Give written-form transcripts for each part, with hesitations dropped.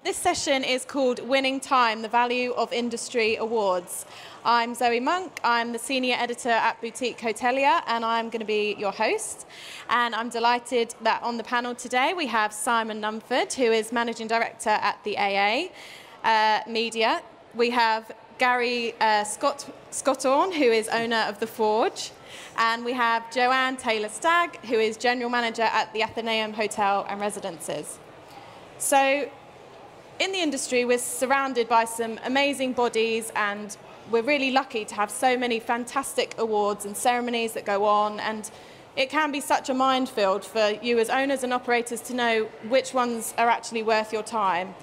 This session is called Winning Time, the Value of Industry Awards. I'm Zoe Monk, I'm the Senior Editor at Boutique Hotelier, and I'm going to be your host. And I'm delighted that on the panel today we have Simon Numphud, who is Managing Director at the AA Media. We have Gary Scottorn, who is owner of The Forge. And we have Joanne Stagg, who is General Manager at the Athenaeum Hotel and Residences. So, in the industry, we're surrounded by some amazing bodies, and we're really lucky to have so many fantastic awards and ceremonies that go on, and it can be such a minefield for you as owners and operators to know which ones are actually worth your time.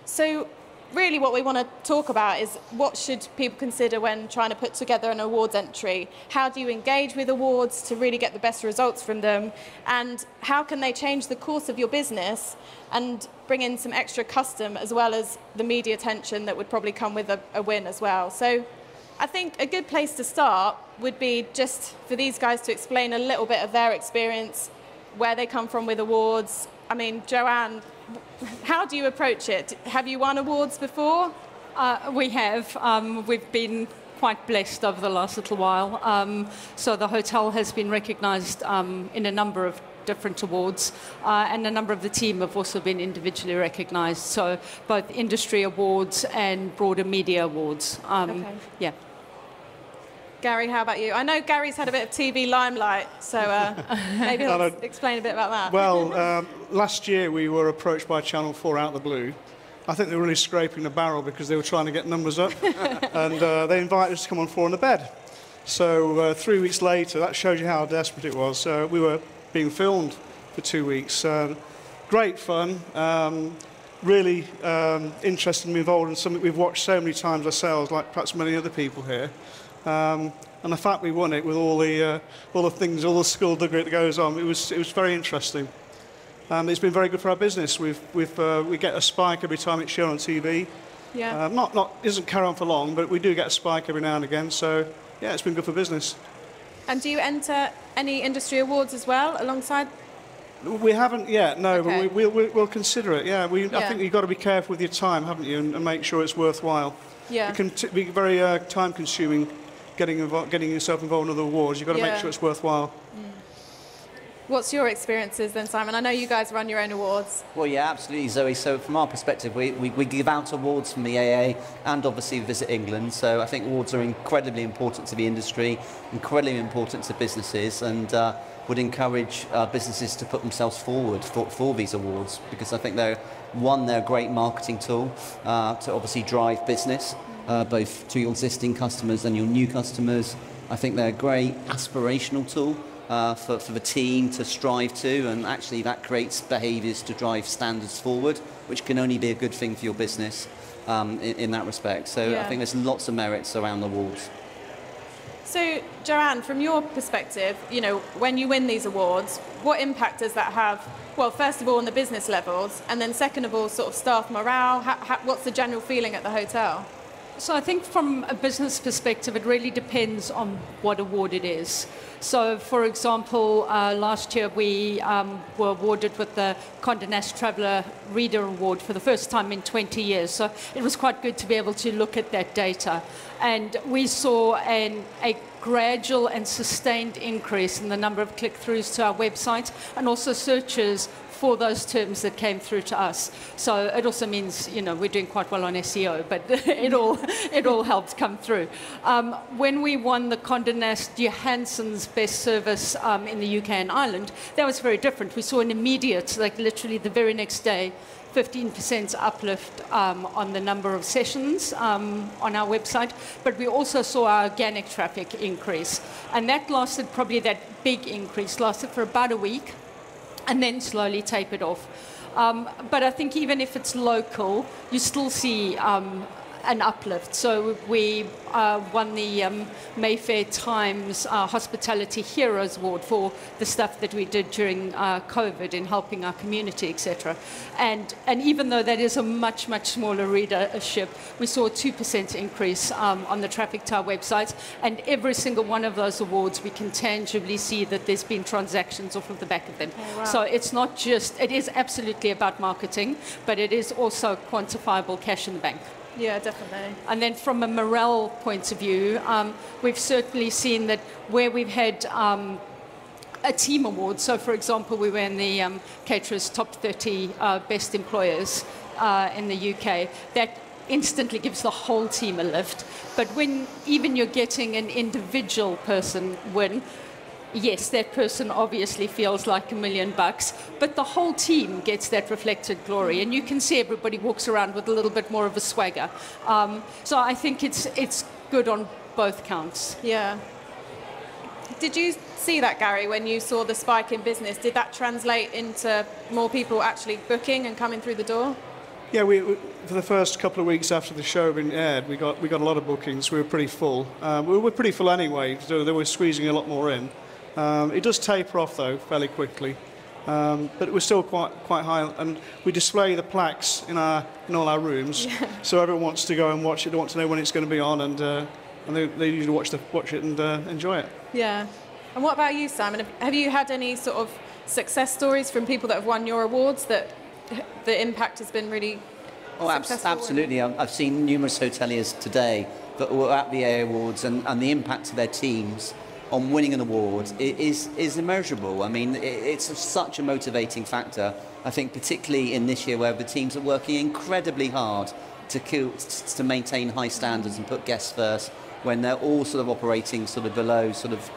So really what we want to talk about is what should people consider when trying to put together an awards entry? How do you engage with awards to really get the best results from them? And how can they change the course of your business and bring in some extra custom as well as the media attention that would probably come with a win as well? So I think a good place to start would be just for these guys to explain a little bit of their experience, where they come from with awards. I mean, Joanne, how do you approach it? Have you won awards before? We have. We've been quite blessed over the last little while. So the hotel has been recognised in a number of different awards, and a number of the team have also been individually recognised. So both industry awards and broader media awards. Okay. Yeah. Gary, how about you? I know Gary's had a bit of TV limelight, so maybe he'll explain a bit about that. Well, last year we were approached by Channel 4 out of the blue. I think they were really scraping the barrel because they were trying to get numbers up, and they invited us to come on Four on the Bed. So 3 weeks later, that shows you how desperate it was. We were being filmed for 2 weeks. Great fun, really interested and involved in something we've watched so many times ourselves, like perhaps many other people here. And the fact we won it with all the things, all the skullduggery that goes on, it was very interesting. It's been very good for our business. We get a spike every time it's shown on TV. Yeah. It doesn't carry on for long, but we do get a spike every now and again. So yeah, it's been good for business. And do you enter any industry awards as well alongside? We haven't yet, no, Okay. but we'll consider it. Yeah, I think you've got to be careful with your time, haven't you, and make sure it's worthwhile. Yeah. It can be very time-consuming. Getting yourself involved in other awards, you've got to make sure it's worthwhile. What's your experiences then, Simon? I know you guys run your own awards. Well, yeah, absolutely, Zoe. So from our perspective, we give out awards from the AA and obviously Visit England. So I think awards are incredibly important to the industry, incredibly important to businesses, and would encourage businesses to put themselves forward for these awards, because I think they're a great marketing tool to obviously drive business. Both to your existing customers and your new customers. I think they're a great aspirational tool for the team to strive to, and actually that creates behaviours to drive standards forward, which can only be a good thing for your business in that respect. So Yeah. I think there's lots of merits around the awards. So, Joanne, from your perspective, you know, when you win these awards, what impact does that have? Well, first of all, on the business levels, and then second of all, sort of staff morale. What's the general feeling at the hotel? So I think from a business perspective, it really depends on what award it is. So, for example, last year we were awarded with the Condé Nast Traveller Reader Award for the first time in 20 years. So it was quite good to be able to look at that data. And we saw a gradual and sustained increase in the number of click-throughs to our website, and also searches for those terms that came through to us. So it also means, you know, we're doing quite well on SEO, but it all helped come through. When we won the Condé Nast Johansson's Best Service in the UK and Ireland, that was very different. We saw an immediate, like literally the very next day, 15% uplift on the number of sessions on our website, but we also saw our organic traffic increase. And that lasted, probably that big increase lasted for about a week, and then slowly tapered off. But I think even if it's local, you still see an uplift. So we won the Mayfair Times Hospitality Heroes Award for the stuff that we did during COVID in helping our community, etc. And even though that is a much, much smaller readership, we saw a 2% increase on the traffic to our websites. And every single one of those awards, we can tangibly see that there's been transactions off of the back of them. Oh, wow. So it's not just, it is absolutely about marketing, but it is also quantifiable cash in the bank. Yeah, definitely. And then from a morale point of view, we've certainly seen that where we've had a team award, so for example, we were in the Caterers Top 30 Best Employers in the UK, that instantly gives the whole team a lift. But when even you're getting an individual person win, yes, that person obviously feels like $1 million, but the whole team gets that reflected glory, and you can see everybody walks around with a little bit more of a swagger. So I think it's good on both counts. Yeah. Did you see that, Gary, when you saw the spike in business? Did that translate into more people actually booking and coming through the door? Yeah, we for the first couple of weeks after the show had been aired, we got a lot of bookings. We were pretty full. We were pretty full anyway, so they were squeezing a lot more in. It does taper off, though, fairly quickly, but it was still quite high. And we display the plaques in all our rooms, so everyone wants to go and watch it. They want to know when it's going to be on, and they usually watch it and enjoy it. Yeah. And what about you, Simon? Have you had any sort of success stories from people that have won your awards that the impact has been really successful? Absolutely. I've seen numerous hoteliers today that were at the AA Awards, and the impact to their teams on winning an award is immeasurable. I mean, it's such a motivating factor, I think, particularly in this year where the teams are working incredibly hard to maintain high standards and put guests first, when they're all sort of operating sort of below sort of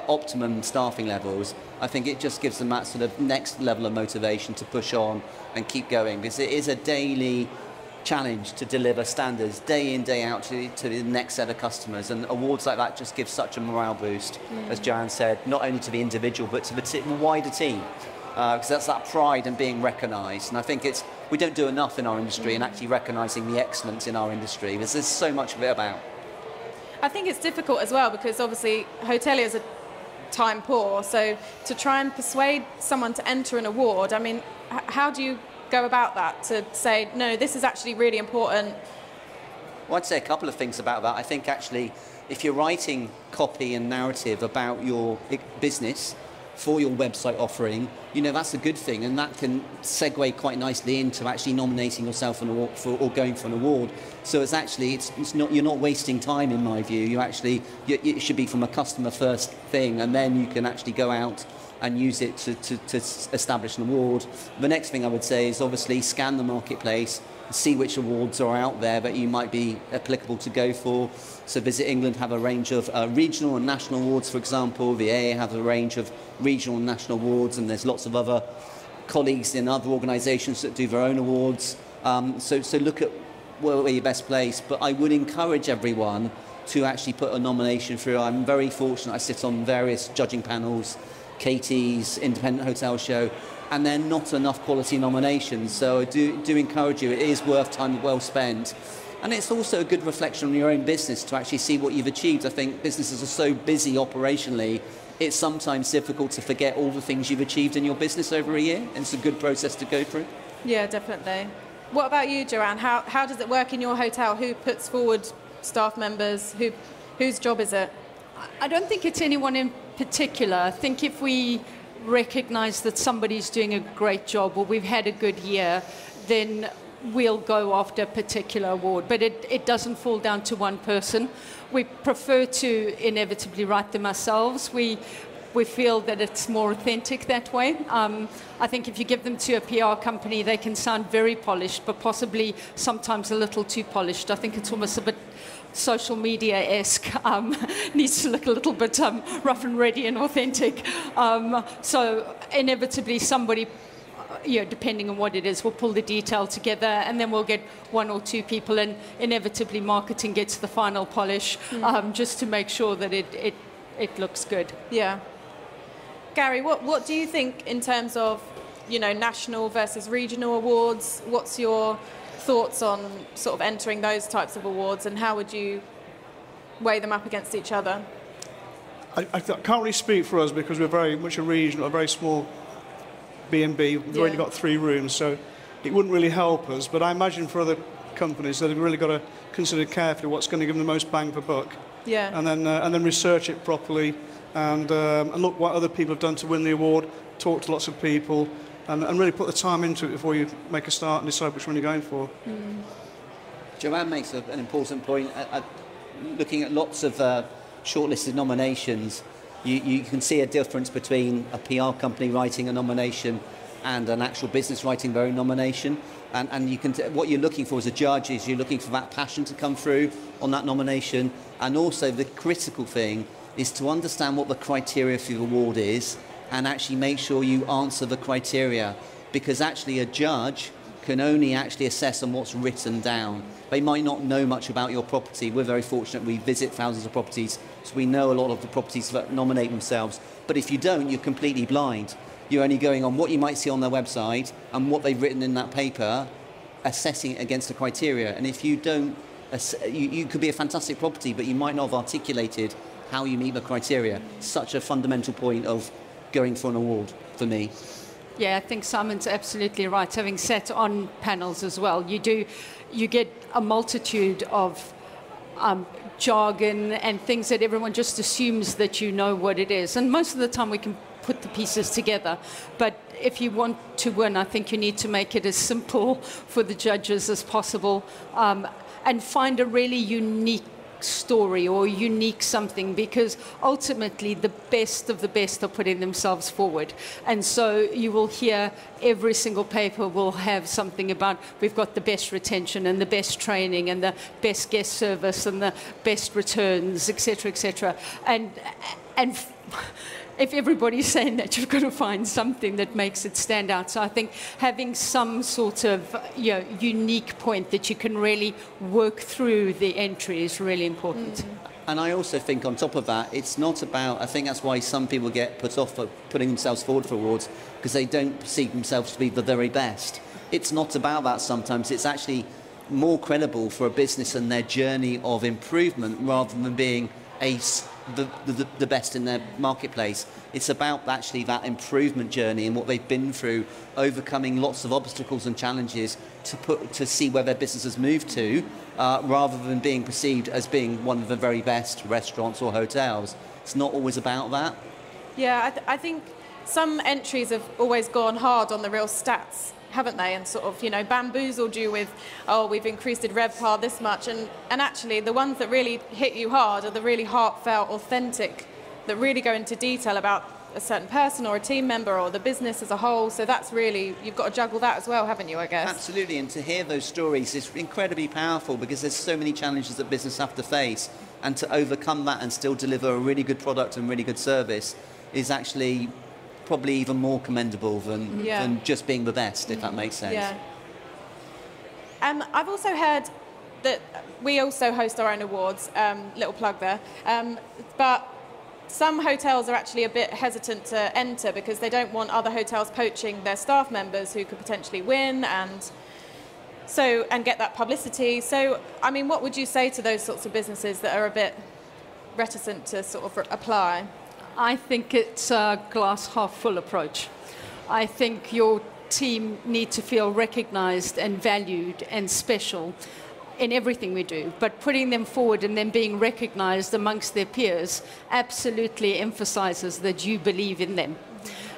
optimum staffing levels. I think it just gives them that sort of next level of motivation to push on and keep going, because it is a daily challenge to deliver standards day in, day out to the next set of customers, and awards like that just give such a morale boost, as Joanne said, not only to the individual but to the wider team, because that's that pride and being recognised. And I think we don't do enough in our industry in actually recognising the excellence in our industry, because there's so much of it about. I think it's difficult as well, because obviously hoteliers are time poor, so to try and persuade someone to enter an award, I mean, how do you go about that, to say, no, this is actually really important? Well, I'd say a couple of things about that. I think actually, if you're writing copy and narrative about your business for your website offering, you know, that's a good thing, and that can segue quite nicely into actually nominating yourself an award or going for an award. So it's actually, it's not, you're not wasting time, in my view. It should be from a customer first thing, and then you can actually go out and use it to establish an award. The next thing I would say is obviously scan the marketplace, see which awards are out there that you might be applicable to go for. So Visit England have a range of regional and national awards, for example. The AA have a range of regional and national awards, and there's lots of other colleagues in other organisations that do their own awards. So look at where you're best placed. But I would encourage everyone to actually put a nomination through. I'm very fortunate. I sit on various judging panels, Katie's Independent Hotel Show, and they're not enough quality nominations. So I do encourage you. It is worth time well spent. And it's also a good reflection on your own business to actually see what you've achieved. I think businesses are so busy operationally, it's sometimes difficult to forget all the things you've achieved in your business over a year, and it's a good process to go through. Yeah, definitely. What about you, Joanne? How does it work in your hotel? Who puts forward staff members? Whose job is it? I don't think it's anyone in particular. I think if we recognise that somebody's doing a great job or we've had a good year, then we'll go after a particular award. But it doesn't fall down to one person. We prefer to inevitably write them ourselves. We feel that it's more authentic that way. I think if you give them to a PR company, they can sound very polished, but possibly sometimes a little too polished. I think it's almost a bit social media-esque, needs to look a little bit rough and ready and authentic. So inevitably somebody, depending on what it is, we'll pull the detail together, and then we'll get one or two people, and inevitably marketing gets the final polish, just to make sure that it looks good. Yeah. Gary, what do you think in terms of, national versus regional awards? What's your thoughts on sort of entering those types of awards, and how would you weigh them up against each other? I can't really speak for us because we're very much a regional, a very small B&B. We've only got 3 rooms, so it wouldn't really help us. But I imagine for other companies that have really got to consider carefully what's going to give them the most bang for buck. Yeah. And then research it properly and look what other people have done to win the award, talk to lots of people, and really put the time into it before you make a start and decide which one you're going for. Mm. Joanne makes an important point. Looking at lots of shortlisted nominations, you can see a difference between a PR company writing a nomination and an actual business writing their own nomination. And you can what you're looking for as a judge is you're looking for that passion to come through on that nomination. And also the critical thing is to understand what the criteria for the award is and actually make sure you answer the criteria, because actually a judge can only actually assess on what's written down. They might not know much about your property. We're very fortunate we visit thousands of properties, so we know a lot of the properties that nominate themselves. But if you don't, you're completely blind. You're only going on what you might see on their website and what they've written in that paper, assessing it against the criteria. And if you don't, you could be a fantastic property, but you might not have articulated how you meet the criteria. Such a fundamental point of going for an award for me. Yeah, I think Simon's absolutely right. Having sat on panels as well, you get a multitude of jargon and things that everyone just assumes that you know what it is. And most of the time we can put the pieces together. But if you want to win, I think you need to make it as simple for the judges as possible, and find a really unique story or unique something, because ultimately the best of the best are putting themselves forward. And so you will hear every single paper will have something about we've got the best retention and the best training and the best guest service and the best returns, etc., etc. And if everybody's saying that, you've got to find something that makes it stand out. So I think having some sort of unique point that you can really work through the entry is really important. Mm. And I also think on top of that, it's not about, I think that's why some people get put off for putting themselves forward for awards, because they don't perceive themselves to be the very best. It's not about that sometimes. It's actually more credible for a business and their journey of improvement rather than being the best in their marketplace. It's about actually that improvement journey and what they've been through, overcoming lots of obstacles and challenges to see where their business has moved to, rather than being perceived as being one of the very best restaurants or hotels. It's not always about that. Yeah, I think some entries have always gone hard on the real stats, haven't they, and sort of, bamboozled you with, oh, we've increased RevPAR this much, and actually the ones that really hit you hard are the really heartfelt, authentic, that really go into detail about a certain person or a team member or the business as a whole. So that's really, you've got to juggle that as well, haven't you, I guess? Absolutely, and to hear those stories is incredibly powerful, because there's so many challenges that business have to face, and to overcome that and still deliver a really good product and really good service is actually probably even more commendable than just being the best, if that makes sense. Yeah. I've also heard that we also host our own awards, little plug there, but some hotels are actually a bit hesitant to enter because they don't want other hotels poaching their staff members who could potentially win and get that publicity. So, I mean, what would you say to those sorts of businesses that are a bit reticent to sort of apply? I think it's a glass half full approach. I think your team need to feel recognized and valued and special in everything we do, but putting them forward and then being recognized amongst their peers absolutely emphasizes that you believe in them.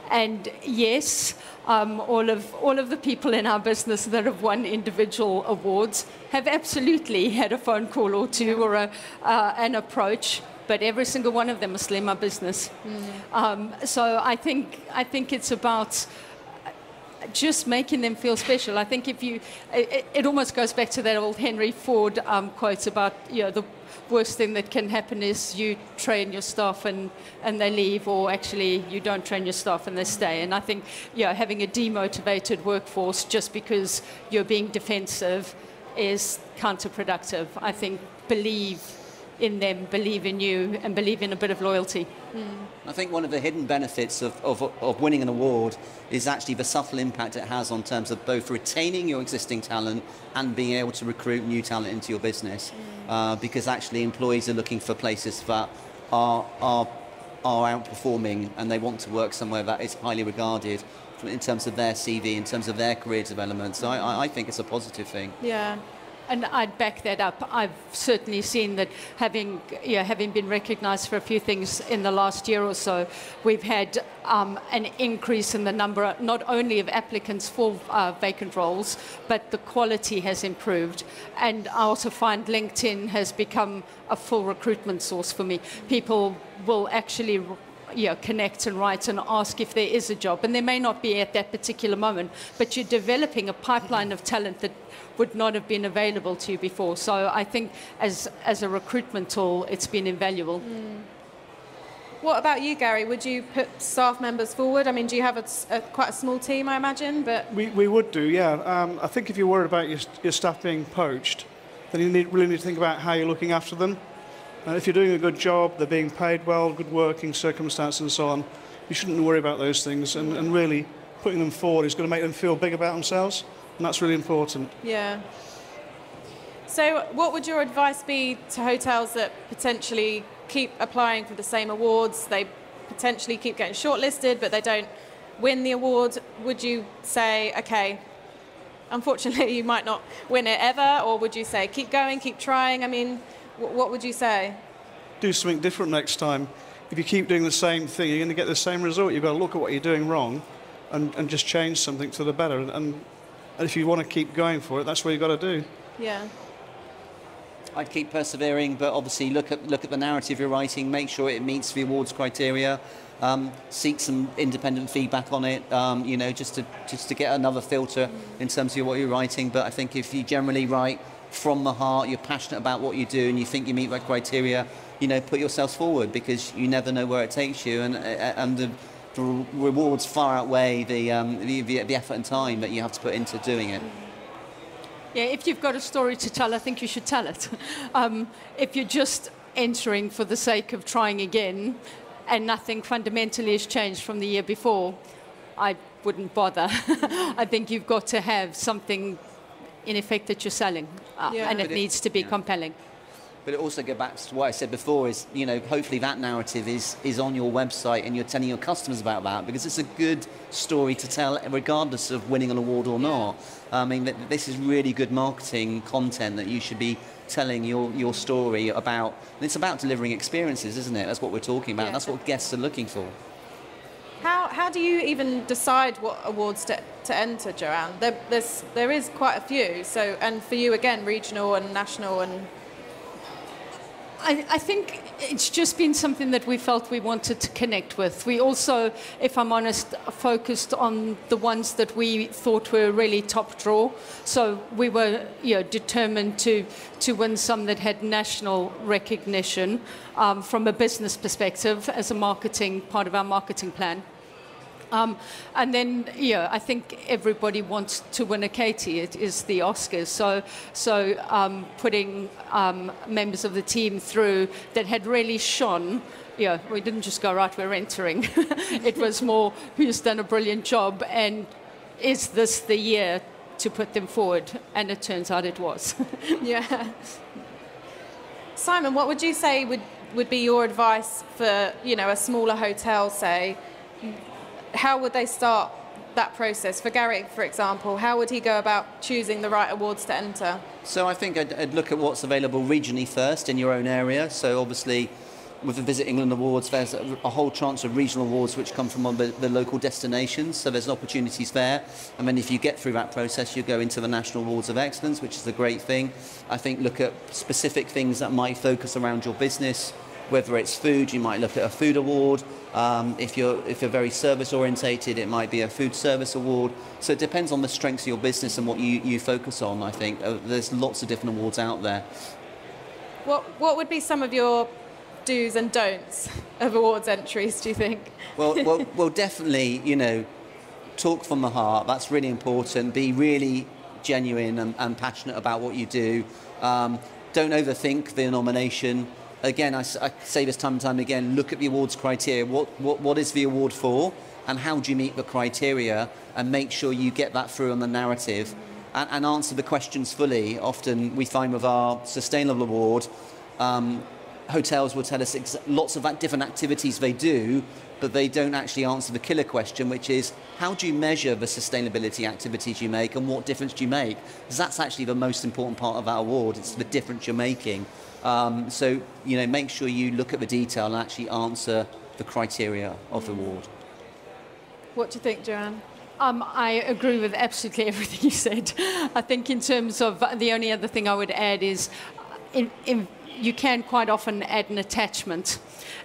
And yes, all of the people in our business that have won individual awards have absolutely had a phone call or two or an approach, but every single one of them is still my business. So I think it's about just making them feel special. I think it almost goes back to that old Henry Ford quote about, the worst thing that can happen is you train your staff and they leave, or actually you don't train your staff and they stay. And I think, having a demotivated workforce just because you're being defensive is counterproductive. I think believe in them, believe in you, and believe in a bit of loyalty. I think one of the hidden benefits of winning an award is actually the subtle impact it has on terms of both retaining your existing talent and being able to recruit new talent into your business. Because actually employees are looking for places that are outperforming, and they want to work somewhere that is highly regarded in terms of their CV, in terms of their career development. So I think it's a positive thing. Yeah. And I'd back that up. I've certainly seen that having been recognised for a few things in the last year or so, we've had an increase in the number not only of applicants for vacant roles, but the quality has improved. And I also find LinkedIn has become a full recruitment source for me. People will actually connect and write and ask if there is a job. And there may not be at that particular moment, but you're developing a pipeline of talent that would not have been available to you before. So I think as a recruitment tool, it's been invaluable. What about you, Gary? Would you put staff members forward? I mean, do you have quite a small team, I imagine? But We would do, yeah. I think if you're worried about your staff being poached, then you really need to think about how you're looking after them. And if you're doing a good job, they're being paid well, good working circumstances and so on, you shouldn't worry about those things. And really, putting them forward is going to make them feel big about themselves, and that's really important. yeah. So what would your advice be to hotels that potentially keep applying for the same awards? They potentially keep getting shortlisted, but they don't win the award. Would you say, okay, unfortunately you might not win it ever, or would you say keep going, keep trying? I mean, what would you say? Do something different next time. If you keep doing the same thing, you're going to get the same result. You've got to look at what you're doing wrong and just change something to the better. And if you want to keep going for it, that's what you've got to do. Yeah. I'd keep persevering, but obviously look at the narrative you're writing, make sure it meets the awards criteria, seek some independent feedback on it, just to get another filter in terms of what you're writing. But I think if you generally write from the heart, you're passionate about what you do, and you think you meet that criteria, put yourselves forward, because you never know where it takes you, and the rewards far outweigh the effort and time that you have to put into doing it. Yeah, if you've got a story to tell, I think you should tell it. If you're just entering for the sake of trying again and nothing fundamentally has changed from the year before, I wouldn't bother. I think you've got to have something in effect that you're selling, and it needs to be compelling. But it also goes back to what I said before, is, hopefully that narrative is on your website and you're telling your customers about that, because it's a good story to tell regardless of winning an award or not. I mean, this is really good marketing content that you should be telling your story about. And it's about delivering experiences, isn't it? That's what we're talking about. Yeah. That's what guests are looking for. How do you even decide what awards to enter, Joanne? There is quite a few. So, and for you again, regional and national and. I think it's just been something that we felt we wanted to connect with. We also, if I'm honest, focused on the ones that we thought were really top draw. So we were determined to win some that had national recognition from a business perspective as a part of our marketing plan. And then, I think everybody wants to win a Katie. It is the Oscars. So putting members of the team through that had really shone. We didn't just go, right, we're entering. It was more, who's done a brilliant job, and is this the year to put them forward? And it turns out it was. Yeah. Simon, what would you say would be your advice for, a smaller hotel, say? How would they start that process? For Gary, for example, how would he go about choosing the right awards to enter? So I think I'd look at what's available regionally first in your own area. So obviously with the Visit England Awards, there's a whole tranche of regional awards which come from the local destinations. So there's opportunities there. And then if you get through that process, you go into the National Awards of Excellence, which is a great thing. I think look at specific things that might focus around your business. Whether it's food, you might look at a food award. If you're very service orientated, it might be a food service award. So it depends on the strengths of your business and what you focus on. I think there's lots of different awards out there. What would be some of your do's and don'ts of awards entries, do you think? Well, definitely, talk from the heart. That's really important. Be really genuine and passionate about what you do. Don't overthink the nomination. again, I say this time and time again, look at the awards criteria. What is the award for, and how do you meet the criteria, and make sure you get that through on the narrative, and answer the questions fully. Often we find with our Sustainable Award, hotels will tell us lots of different activities they do, but they don't actually answer the killer question, which is, how do you measure the sustainability activities you make, and what difference do you make? Because that's actually the most important part of our award. It's the difference you're making. So, make sure you look at the detail and actually answer the criteria of the award. What do you think, Joanne? I agree with absolutely everything you said. I think in terms of, the only other thing I would add is, you can quite often add an attachment.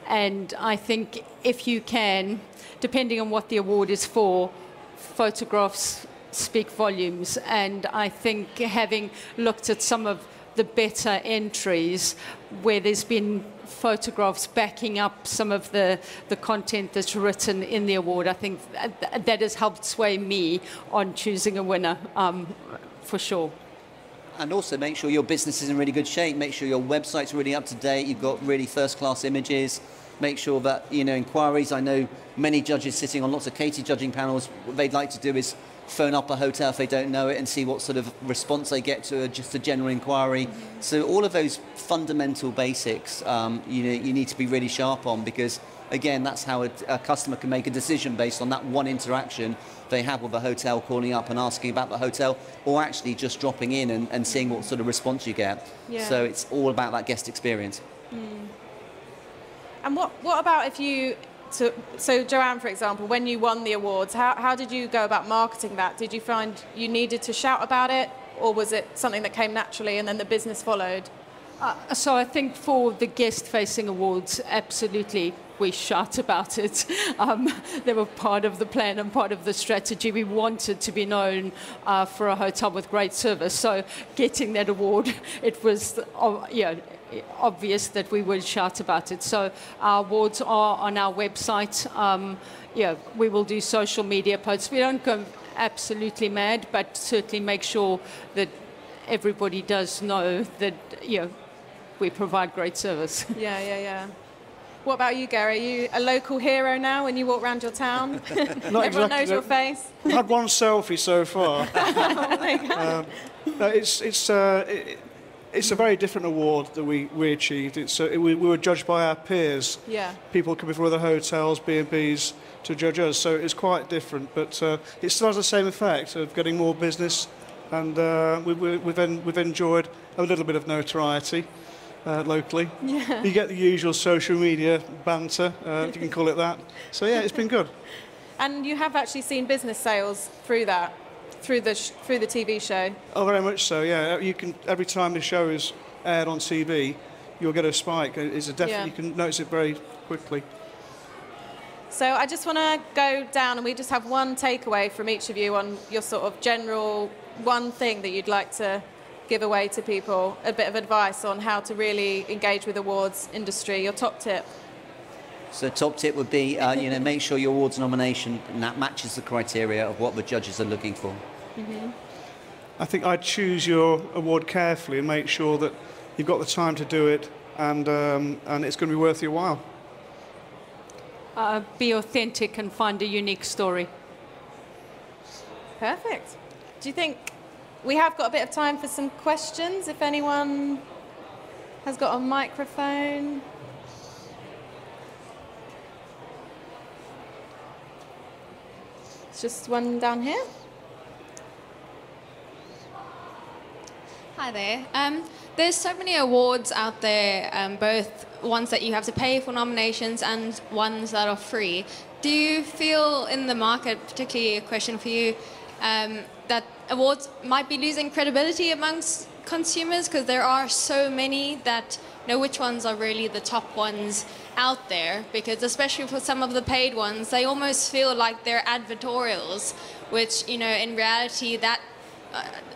And I think if you can, depending on what the award is for, photographs speak volumes. And I think having looked at some of the better entries where there's been photographs backing up some of the content that's written in the award, I think that has helped sway me on choosing a winner, for sure. And also make sure your business is in really good shape. Make sure your website's really up to date. You've got really first-class images. Make sure that, inquiries. I know many judges sitting on lots of Katie judging panels, what they'd like to do is phone up a hotel if they don't know it and see what sort of response they get to just a general inquiry. So all of those fundamental basics, you need to be really sharp on, because, again, that's how a customer can make a decision based on that one interaction they have with a hotel, calling up and asking about the hotel, or actually just dropping in and seeing what sort of response you get. Yeah. So it's all about that guest experience. And what about if you... So Joanne, for example, when you won the awards, how did you go about marketing that? Did you find you needed to shout about it, or was it something that came naturally and then the business followed? So I think for the guest-facing awards, absolutely, we shout about it. They were part of the plan and part of the strategy. We wanted to be known for a hotel with great service. So getting that award, it was obvious that we would shout about it. So our awards are on our website. We will do social media posts. We don't go absolutely mad, but certainly make sure that everybody does know that, we provide great service. Yeah. What about you, Gary? Are you a local hero now when you walk around your town? Everyone knows your face? I've had one selfie so far. It's a very different award that we achieved. We were judged by our peers. Yeah. People coming from other hotels, B&Bs, to judge us. So it's quite different, but it still has the same effect of getting more business, and we've enjoyed a little bit of notoriety. Locally. Yeah. You get the usual social media banter, if you can call it that. So yeah, it's been good. And you have actually seen business sales through that, through the TV show? Oh, very much so, yeah. You can, every time the show is aired on TV, you'll get a spike. You can notice it very quickly. So I just want to go down, and we just have one takeaway from each of you on your sort of general one thing that you'd like to give away to people, a bit of advice on how to really engage with awards industry, your top tip. So top tip would be, make sure your awards nomination matches the criteria of what the judges are looking for. I think I'd choose your award carefully and make sure that you've got the time to do it, and it's going to be worth your while. Be authentic and find a unique story. Perfect. Do you think we have got a bit of time for some questions, if anyone has got a microphone? It's just one down here. Hi there. There's so many awards out there, both ones that you have to pay for nominations and ones that are free. Do you feel in the market, particularly a question for you, that awards might be losing credibility amongst consumers, because there are so many that know which ones are really the top ones out there? Because especially for some of the paid ones, they almost feel like they're advertorials, which, in reality, that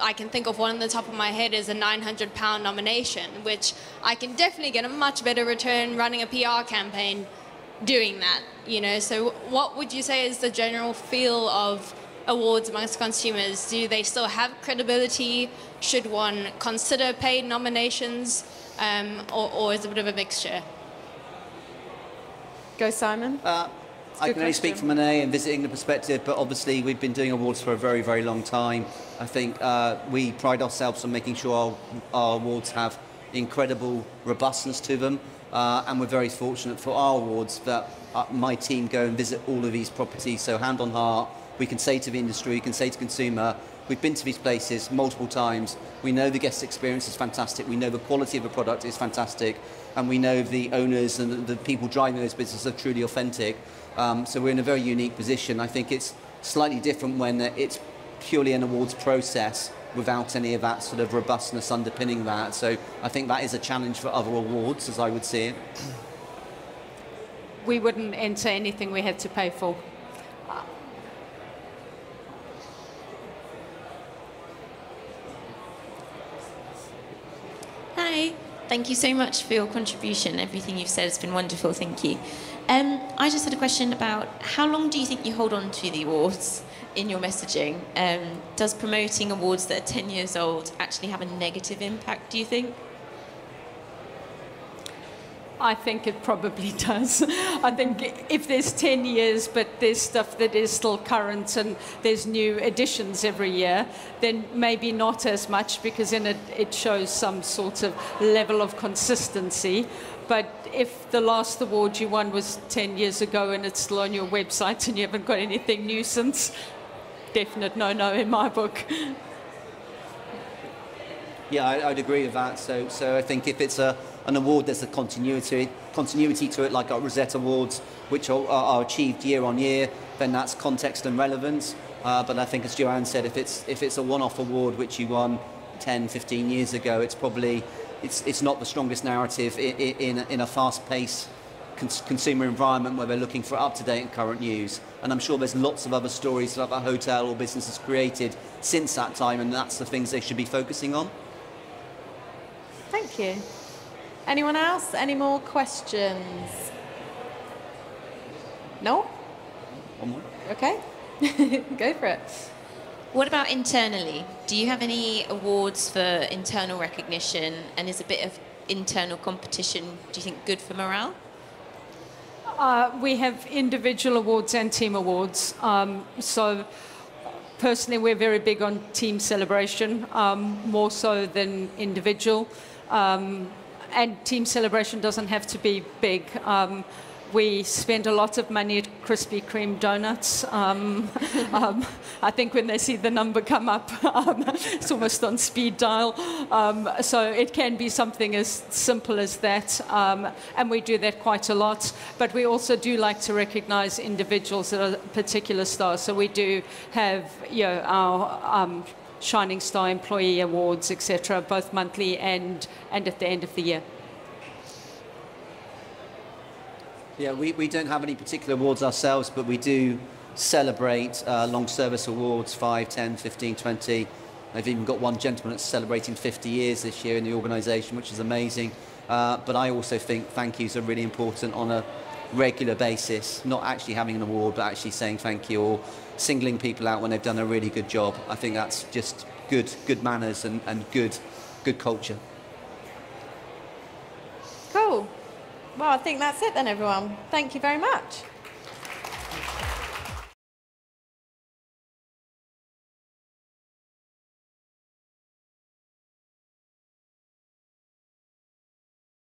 I can think of one on the top of my head is a £900 nomination, which I can definitely get a much better return running a PR campaign doing that. So what would you say is the general feel of awards amongst consumers? Do they still have credibility? Should one consider paid nominations, or is it a bit of a mixture? Go, Simon. I can only speak from an A and visiting the perspective, but obviously we've been doing awards for a very, very long time. I think we pride ourselves on making sure our awards have incredible robustness to them, and we're very fortunate for our awards that my team go and visit all of these properties. So hand on heart, we can say to the industry, we can say to consumer, we've been to these places multiple times. We know the guest experience is fantastic. We know the quality of the product is fantastic. And we know the owners and the people driving those businesses are truly authentic. So we're in a very unique position. I think it's slightly different when it's purely an awards process without any of that sort of robustness underpinning that. So I think that is a challenge for other awards, as I would see it. We wouldn't enter anything we had to pay for. Hi, thank you so much for your contribution. Everything you've said has been wonderful, thank you. I just had a question about how long do you think you hold on to the awards in your messaging? Does promoting awards that are 10 years old actually have a negative impact, do you think? I think it probably does. I think if there's 10 years, but there's stuff that is still current and there's new additions every year, then maybe not as much, because then it shows some sort of level of consistency. But if the last award you won was 10 years ago and it's still on your website and you haven't got anything new since, definite no-no in my book. Yeah, I'd agree with that. So I think if it's an award, there's a continuity to it, like our Rosette Awards, which are achieved year on year, then that's context and relevance. But I think, as Joanne said, if it's a one-off award which you won 10, 15 years ago, it's probably it's not the strongest narrative in a fast-paced consumer environment where they're looking for up-to-date and current news. And I'm sure there's lots of other stories that a hotel or business has created since that time, and that's the things they should be focusing on. Thank you. Anyone else? Any more questions? No? One more. Okay. Go for it. What about internally? Do you have any awards for internal recognition, and is a bit of internal competition, do you think, good for morale? We have individual awards and team awards. So personally, we're very big on team celebration, more so than individual. And team celebration doesn't have to be big. We spend a lot of money at Krispy Kreme donuts. I think when they see the number come up, it's almost on speed dial. So it can be something as simple as that. And we do that quite a lot. But we also do like to recognize individuals that are particular stars. So we do have, our Shining Star Employee Awards, etc., both monthly and at the end of the year. Yeah, we don't have any particular awards ourselves, but we do celebrate long service awards, 5, 10, 15, 20. I've even got one gentleman that's celebrating 50 years this year in the organisation, which is amazing. But I also think thank yous are really important on a regular basis, not actually having an award, but actually saying thank you or singling people out when they've done a really good job. I think that's just good manners and good culture. Cool. Well, I think that's it then, everyone. Thank you very much.